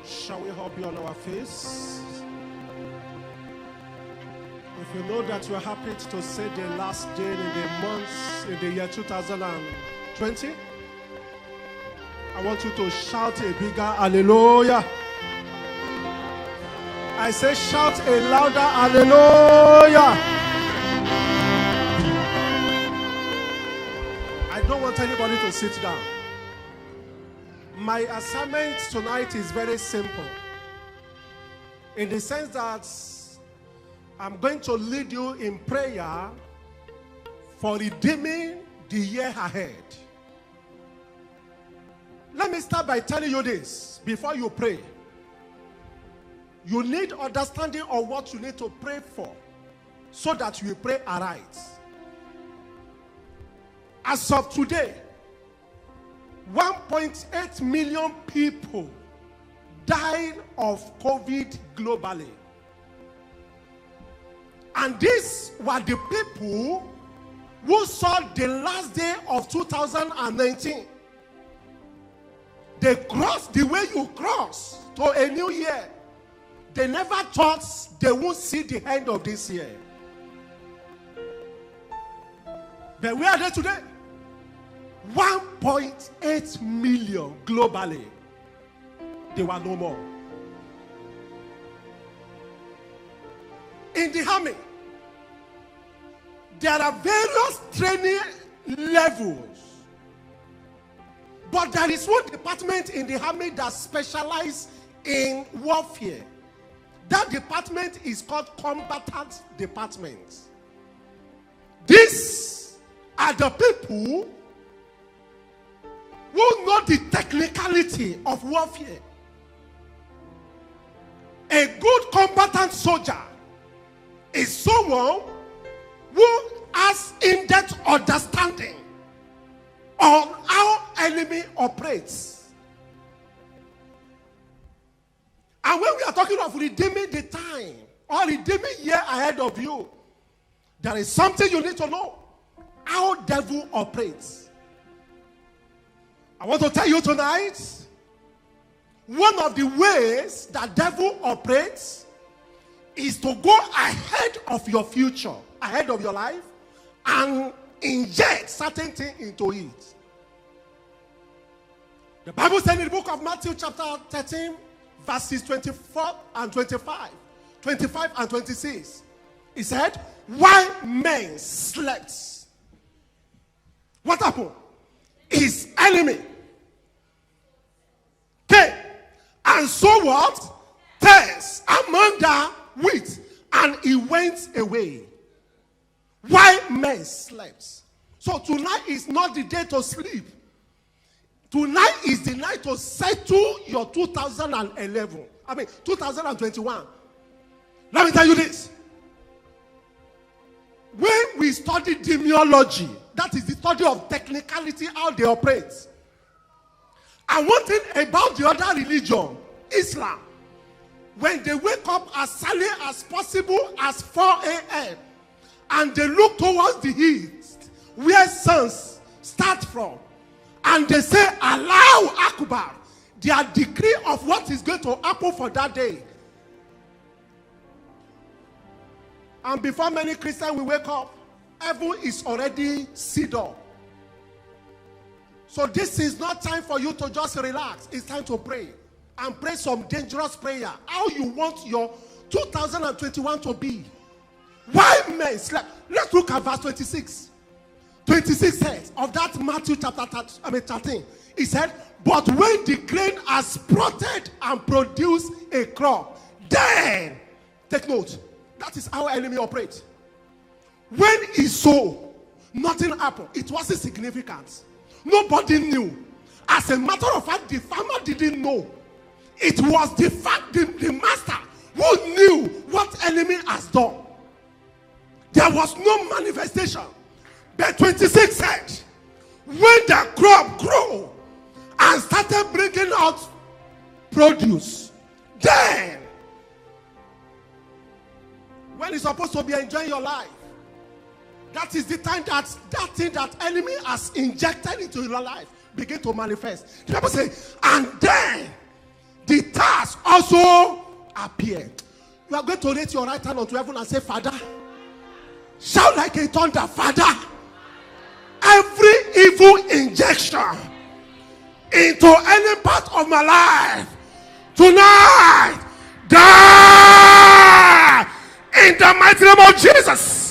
Shall we all be on our face? If you know that you're happy to say the last day in the month in the year 2020, I want you to shout a bigger hallelujah. I say shout a louder hallelujah. I don't want anybody to sit down. My assignment tonight is very simple, in the sense that I'm going to lead you in prayer for redeeming the year ahead. Let me start by telling you this before you pray. You need understanding of what you need to pray for so that you will pray aright. As of today, 1.8 million people died of COVID globally. And these were the people who saw the last day of 2019. They crossed the way you cross to a new year. They never thought they would see the end of this year. But where are they today? 1.8 million globally. They were no more. In the army, there are various training levels. But there is one department in the army that specializes in warfare. That department is called combatant department. These are the people who know the technicality of warfare. A good combatant soldier is someone who has in-depth understanding on how enemy operates. And when we are talking of redeeming the time or redeeming year ahead of you, there is something you need to know: how devil operates. I want to tell you tonight, one of the ways that devil operates is to go ahead of your future, ahead of your life, and inject certain things into it. The Bible said in the book of Matthew chapter 13, verses 24 and 25, 25 and 26, it said, while men slept, what happened? His enemy came and saw what? Tares among the wheat, and he went away. While men slept. So tonight is not the day to sleep. Tonight is the night to settle your 2021. Let me tell you this. When we study demiology, that is the study of technicality, how they operate. And one thing about the other religion, Islam, when they wake up as early as possible as 4 a.m. and they look towards the east, where suns start from, and they say, Allahu Akbar, their decree of what is going to happen for that day. And before many Christians will wake up, heaven is already sealed up. So this is not time for you to just relax. It's time to pray. And pray some dangerous prayer. How you want your 2021 to be. Why men slept? Let's look at verse 26. 26 says, of that Matthew chapter 13, it said, but when the grain has sprouted and produced a crop, then, take note, that is how enemy operates. When he sowed, nothing happened. It wasn't significant. Nobody knew. As a matter of fact, the farmer didn't know. It was the master who knew what enemy has done. There was no manifestation. But 26 said, when the crop grew and started bringing out produce, then, when you're supposed to be enjoying your life, That is the time that thing that enemy has injected into your life begin to manifest. The Bible says, and then the task also appeared. You are going to raise your right hand unto heaven and say, Father, shout like a thunder, Father, every evil injection into any part of my life tonight, die in the mighty name of Jesus.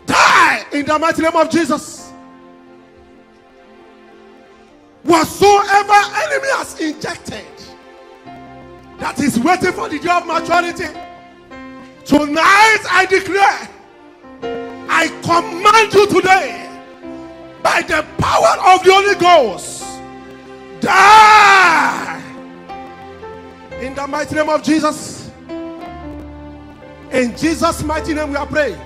Die in the mighty name of Jesus. Whatsoever enemy has injected that is waiting for the day of maturity, tonight I declare, I command you today, by the power of the Holy Ghost, die in the mighty name of Jesus. In Jesus' mighty name we are praying.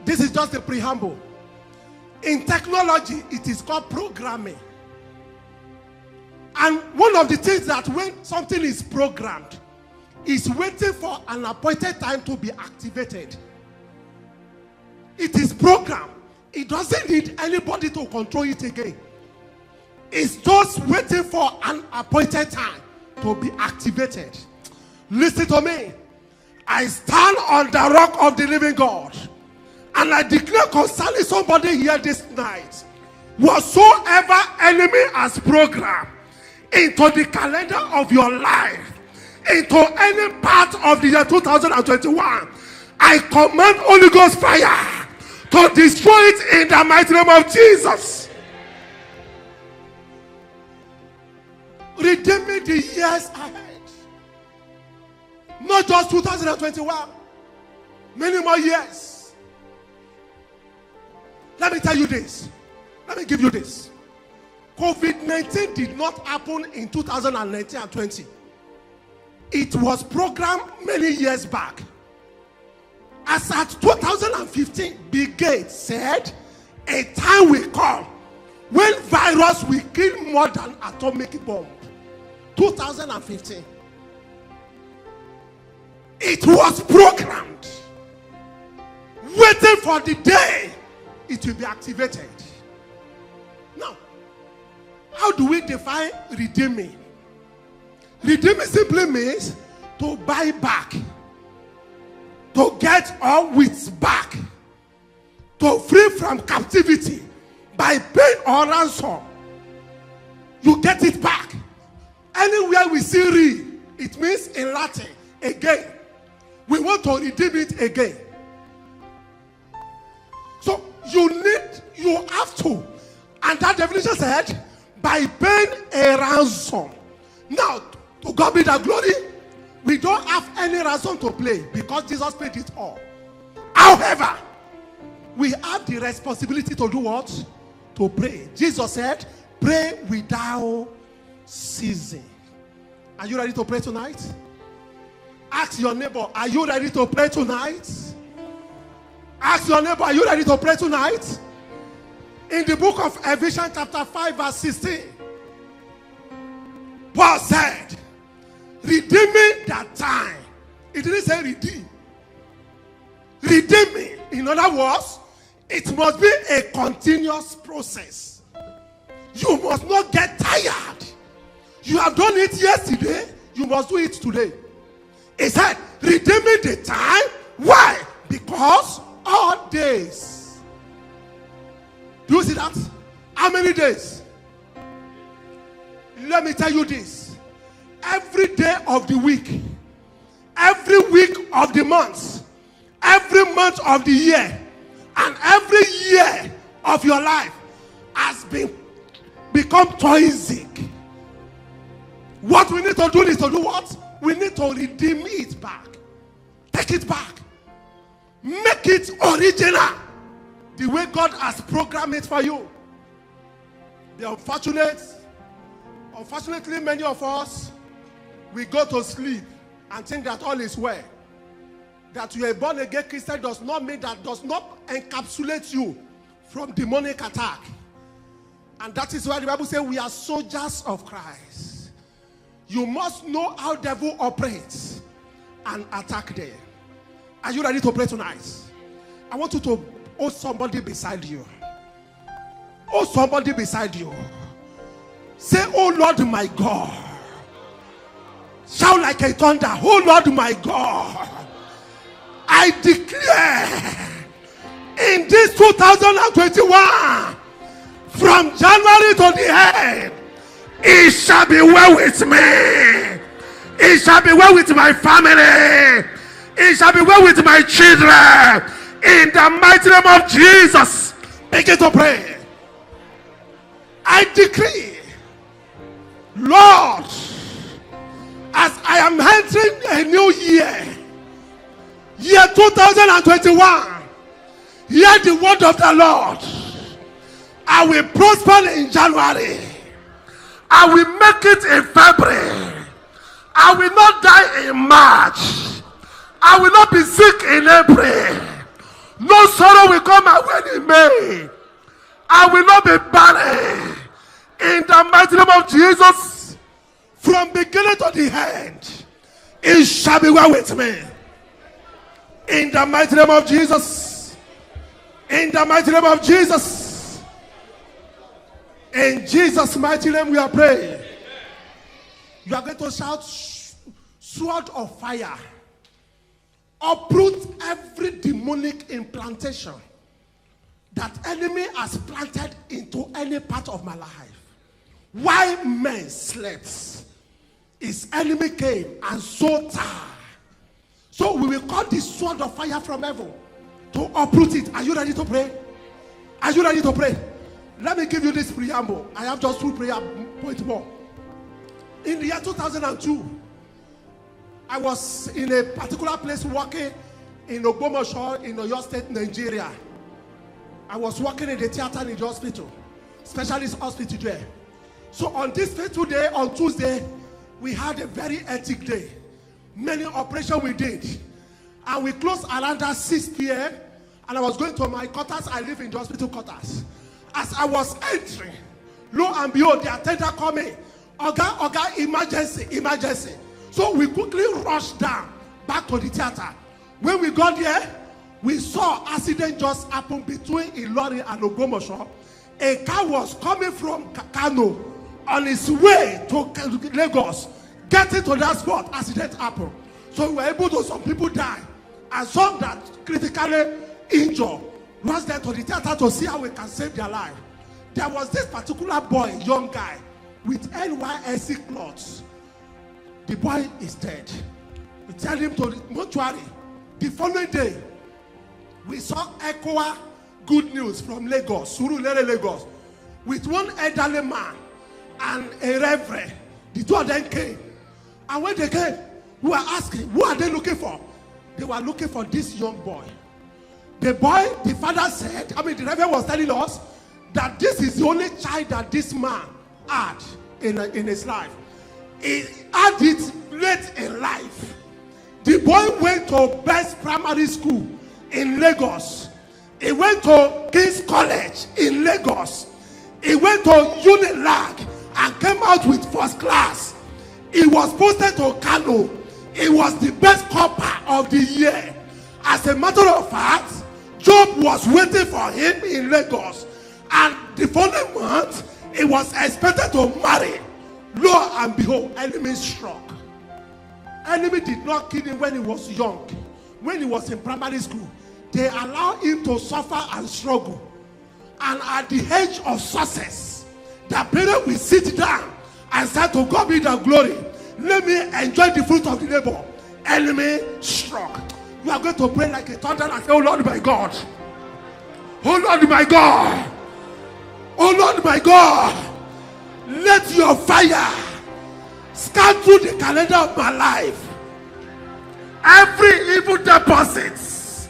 This is just a preamble. In technology, it is called programming. And one of the things that when something is programmed, is waiting for an appointed time to be activated. It is programmed. It doesn't need anybody to control it again. It's just waiting for an appointed time to be activated. Listen to me. I stand on the rock of the living God, and I declare concerning somebody here this night, whatsoever enemy has programmed into the calendar of your life, into any part of the year 2021, I command Holy Ghost fire to destroy it in the mighty name of Jesus. Redeem me the years ahead. Not just 2021. Many more years. Let me tell you this. Let me give you this. COVID-19 did not happen in 2019 and 20. It was programmed many years back. As at 2015, Bill Gates said, a time will come when virus will kill more than atomic bomb. 2015. It was programmed, waiting for the day it will be activated. Now, how do we define redeeming? Redeeming simply means to buy back, to get our wits back, to free from captivity by paying or ransom. You get it back. Anywhere we see re, it means in Latin, again. We want to redeem it again. So you have to. And that definition said, by paying a ransom. Now, to God be the glory, we don't have any ransom to pay because Jesus paid it all. However, we have the responsibility to do what? To pray. Jesus said, pray without ceasing. Are you ready to pray tonight? Ask your neighbor, are you ready to pray tonight? Ask your neighbor, are you ready to pray tonight? In the book of Ephesians chapter 5 verse 16, Paul said, redeeming that time. It didn't say redeem. Redeeming. In other words, it must be a continuous process. You must not get tired. You have done it yesterday, you must do it today. He said, redeeming the time. Why? Because all days. Do you see that? How many days? Let me tell you this. Every day of the week, every week of the month, every month of the year, and every year of your life has become toxic. What we need to do is to do what? We need to redeem it back. Take it back. Make it original. The way God has programmed it for you. Unfortunately, many of us, we go to sleep and think that all is well. That you are born again Christian does not mean that does not encapsulate you from demonic attack. And that is why the Bible says we are soldiers of Christ. You must know how the devil operates and attack them. Are you ready to pray tonight? I want you to hold somebody beside you. Hold somebody beside you. Say, oh Lord my God. Shout like a thunder. Oh Lord my God. I declare in this 2021, from January to the end, it shall be well with me. It shall be well with my family. It shall be well with my children. In the mighty name of Jesus, begin to pray. I decree, Lord, as I am entering a new year, year 2021, hear the word of the Lord. I will prosper in January. I will make it in February. I will not die in March. I will not be sick in April. No sorrow will come my way in May. I will not be barren. In the mighty name of Jesus, from beginning to the end, it shall be well with me. In the mighty name of Jesus. In the mighty name of Jesus. In Jesus' mighty name we are praying. You are going to shout, sword of fire. Uproot every demonic implantation that enemy has planted into any part of my life. While men slept, his enemy came and so tired. So we will call the sword of fire from heaven to uproot it. Are you ready to pray? Are you ready to pray? Let me give you this preamble. I have just 2 prayer points more. In the year 2002, I was in a particular place working in Ogbomoso in Oyo State, Nigeria. I was working in the theater in the hospital, specialist hospital there. So on this fateful day, on Tuesday, we had a very hectic day. Many operations we did. And we closed around 6 p.m. And I was going to my quarters. I live in the hospital quarters. As I was entering, lo and behold, the attendant called me. Oga, emergency, emergency. So we quickly rushed down back to the theater. When we got there, we saw accident just happen between Ilorin and Ogbomoso. A car was coming from Kano on its way to Lagos. Getting to that spot, accident happened. So we were able to, some people died. And some that critically injured, rushed there to the theater to see how we can save their life. There was this particular boy, young guy, with NYSC clothes. The boy is dead. We tell him to the mortuary. The following day, we saw ECOWA good news from Lagos, Surulere, Lagos, with one elderly man and a reverend. The 2 of them came. And when they came, we were asking, who are they looking for? They were looking for this young boy. The boy, the father said, the reverend was telling us that this is the only child that this man had in his life. He had it late in life. The boy went to Best Primary School in Lagos. He went to King's College in Lagos. He went to Unilag and came out with first class. He was posted to Kano. He was the best copper of the year. As a matter of fact, Job was waiting for him in Lagos. And the following month, he was expected to marry. Lo and behold, enemy struck. Enemy did not kill him when he was young. When he was in primary school, they allowed him to suffer and struggle. And at the age of success, the parent will sit down and say, to God be the glory. Let me enjoy the fruit of the labor. Enemy struck. You are going to pray like a thunder and say, oh Lord my God. Oh Lord my God. Oh Lord my God. Let your fire scan through the calendar of my life. Every evil deposits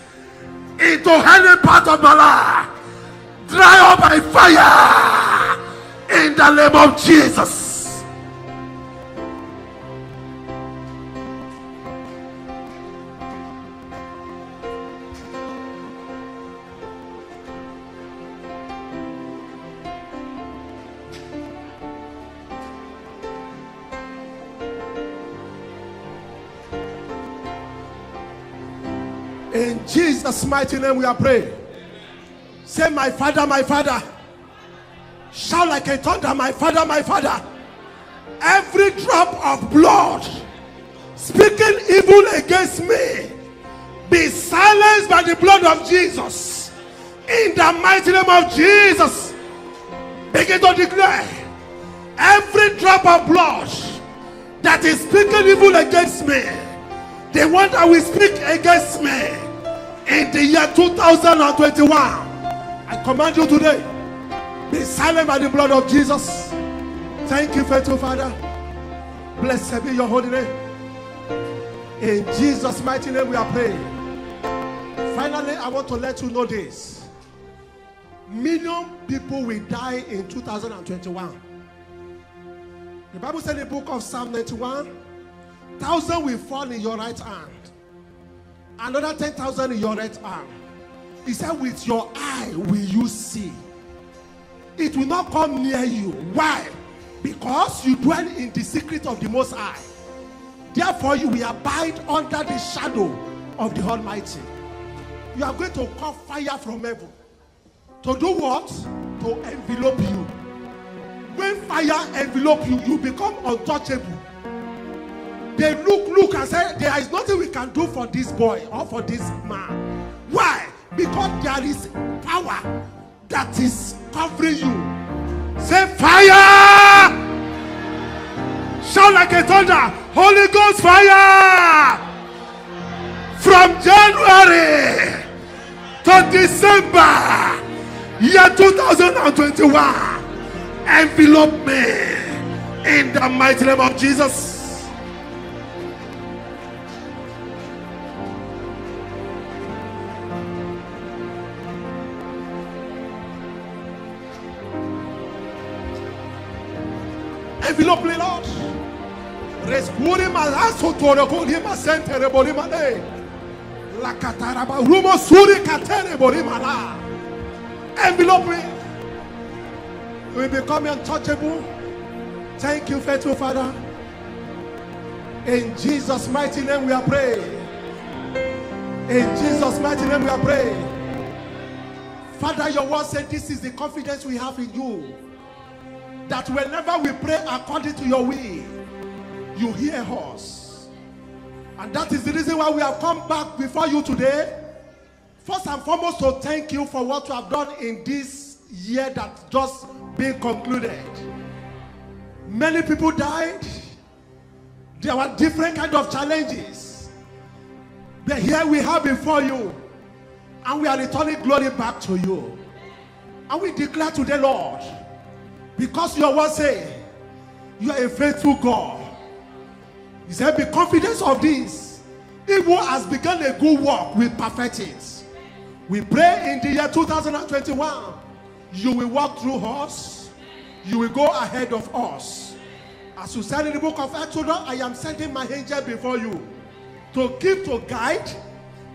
into any part of my life, dry up by fire in the name of Jesus. In Jesus' mighty name we are praying. Say, my Father, my Father. Shout like a thunder, my Father, my Father. Every drop of blood speaking evil against me, be silenced by the blood of Jesus. In the mighty name of Jesus, begin to declare, every drop of blood that is speaking evil against me, the one that will speak against me in the year 2021, I command you today, be silent by the blood of Jesus. Thank you, faithful Father. Blessed be your holy name. In Jesus' mighty name we are praying. Finally, I want to let you know this. Million people will die in 2021. The Bible said in the book of Psalm 91, 1,000 will fall in your right hand, another 10,000 in your right hand. He said, with your eye will you see. It will not come near you. Why? Because you dwell in the secret of the Most High. Therefore, you will abide under the shadow of the Almighty. You are going to call fire from heaven. To do what? To envelope you. When fire envelope you, you become untouchable. They look and say, there is nothing we can do for this boy or for this man. Why? Because there is power that is covering you. Say fire! Shout like a thunder, Holy Ghost fire! From January to December, year 2021, envelope me in the mighty name of Jesus. Envelope me, Lord. Respuri malaso toro kuri masentere bori male. La kataraba rumo suri katere bori mala. Envelope me. We become untouchable. Thank you, faithful Father. In Jesus' mighty name we are praying. In Jesus' mighty name we are praying. Father, your word said this is the confidence we have in you. That whenever we pray according to your will, you hear us. And that is the reason why we have come back before you today. First and foremost, to thank you for what you have done in this year that just been concluded. Many people died. There were different kinds of challenges. But here we have before you, and we are returning glory back to you. And we declare today, Lord, because your word says you are a faithful God. He said, be confident of this. He who has begun a good work will perfect it. We pray in the year 2021, you will walk through us. You will go ahead of us. As you said in the book of Exodus, I am sending my angel before you to keep, to guide,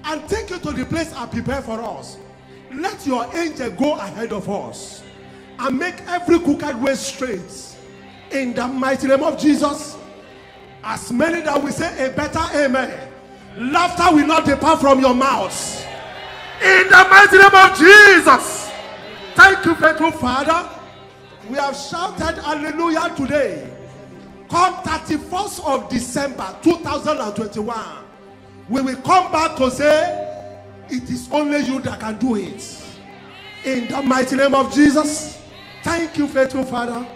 and take you to the place I prepare for us. Let your angel go ahead of us and make every crooked way straight. In the mighty name of Jesus. As many that will say a better amen, laughter will not depart from your mouths. In the mighty name of Jesus. Thank you, faithful Father. We have shouted hallelujah today. Come 31st of December 2021, we will come back to say, it is only you that can do it. In the mighty name of Jesus. Thank you, faithful Father.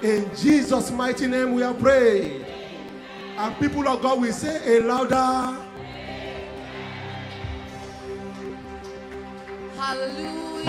In Jesus' mighty name we are praying. And people of God will say a louder hallelujah.